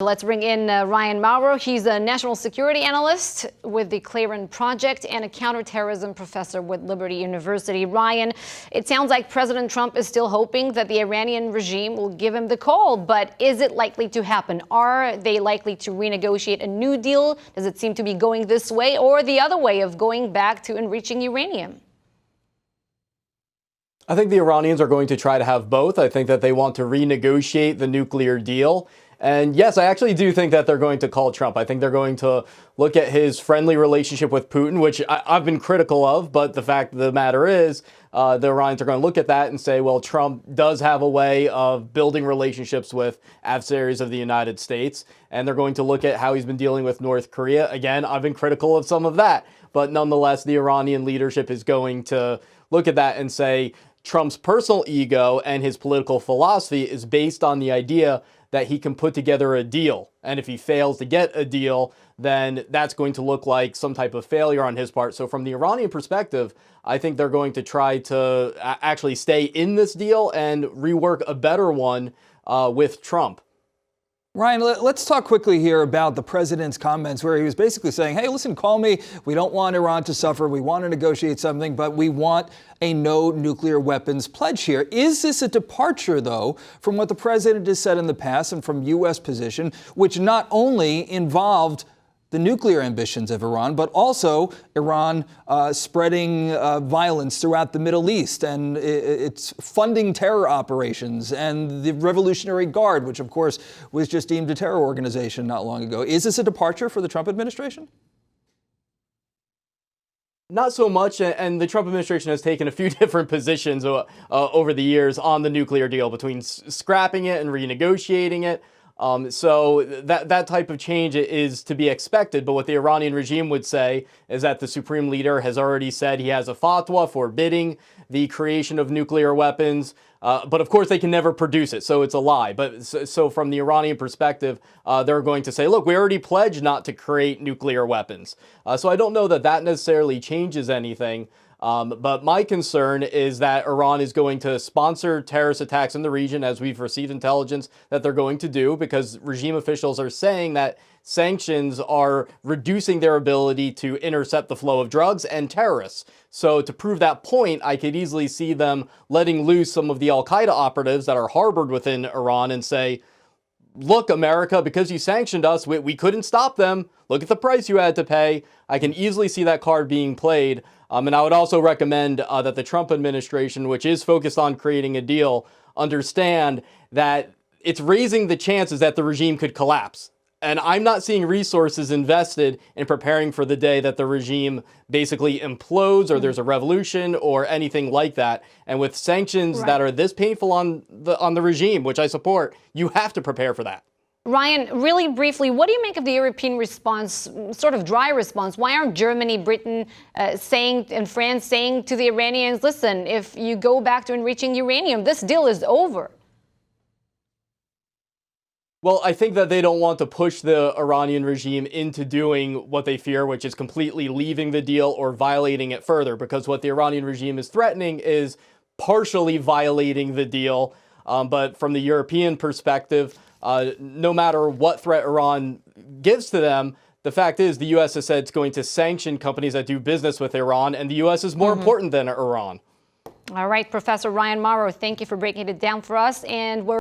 Let's bring in Ryan Mauro. He's a national security analyst with the Clarion Project and a counterterrorism professor with Liberty University. Ryan, it sounds like President Trump is still hoping that the Iranian regime will give him the call, but is it likely to happen? Are they likely to renegotiate a new deal? Does it seem to be going this way or the other way of going back to enriching uranium? I think the Iranians are going to try to have both. I think that they want to renegotiate the nuclear deal. And yes, I actually do think that they're going to call Trump. I think they're going to look at his friendly relationship with Putin, which I've been critical of. But the fact of the matter is, the Iranians are going to look at that and say, well, Trump does have a way of building relationships with adversaries of the United States. And they're going to look at how he's been dealing with North Korea. Again, I've been critical of some of that. But nonetheless, the Iranian leadership is going to look at that and say Trump's personal ego and his political philosophy is based on the idea that he can put together a deal. And if he fails to get a deal, then that's going to look like some type of failure on his part. So from the Iranian perspective, I think they're going to try to actually stay in this deal and rework a better one with Trump. Ryan, let's talk quickly here about the president's comments where he was basically saying, hey, listen, call me. We don't want Iran to suffer. We want to negotiate something, but we want a no nuclear weapons pledge here. Is this a departure, though, from what the president has said in the past and from U.S. position, which not only involved the nuclear ambitions of Iran, but also Iran spreading violence throughout the Middle East, and it's funding terror operations, and the Revolutionary Guard, which of course was just deemed a terror organization not long ago. Is this a departure for the Trump administration? Not so much, and the Trump administration has taken a few different positions over the years on the nuclear deal, between scrapping it and renegotiating it. So that type of change is to be expected. But what the Iranian regime would say is that the supreme leader has already said he has a fatwa forbidding the creation of nuclear weapons. But of course, they can never produce it, so it's a lie. But so from the Iranian perspective, they're going to say, look, we already pledged not to create nuclear weapons. So I don't know that that necessarily changes anything. But my concern is that Iran is going to sponsor terrorist attacks in the region, as we've received intelligence that they're going to do, because regime officials are saying that sanctions are reducing their ability to intercept the flow of drugs and terrorists. So to prove that point, I could easily see them letting loose some of the al-Qaeda operatives that are harbored within Iran and say, look, America, because you sanctioned us, we couldn't stop them. Look at the price you had to pay. I can easily see that card being played. And I would also recommend that the Trump administration, which is focused on creating a deal, understand that it's raising the chances that the regime could collapse. And I'm not seeing resources invested in preparing for the day that the regime basically implodes or there's a revolution or anything like that. And with sanctions that are this painful on the regime, which I support, you have to prepare for that. Ryan, really briefly, what do you make of the European response, sort of dry response? Why aren't Germany, Britain and France saying to the Iranians, listen, if you go back to enriching uranium, this deal is over? Well, I think that they don't want to push the Iranian regime into doing what they fear, which is completely leaving the deal or violating it further, because what the Iranian regime is threatening is partially violating the deal. But from the European perspective, no matter what threat Iran gives to them, the fact is the U.S. has said it's going to sanction companies that do business with Iran, and the U.S. is more important than Iran. All right, Professor Ryan Mauro, thank you for breaking it down for us. And we're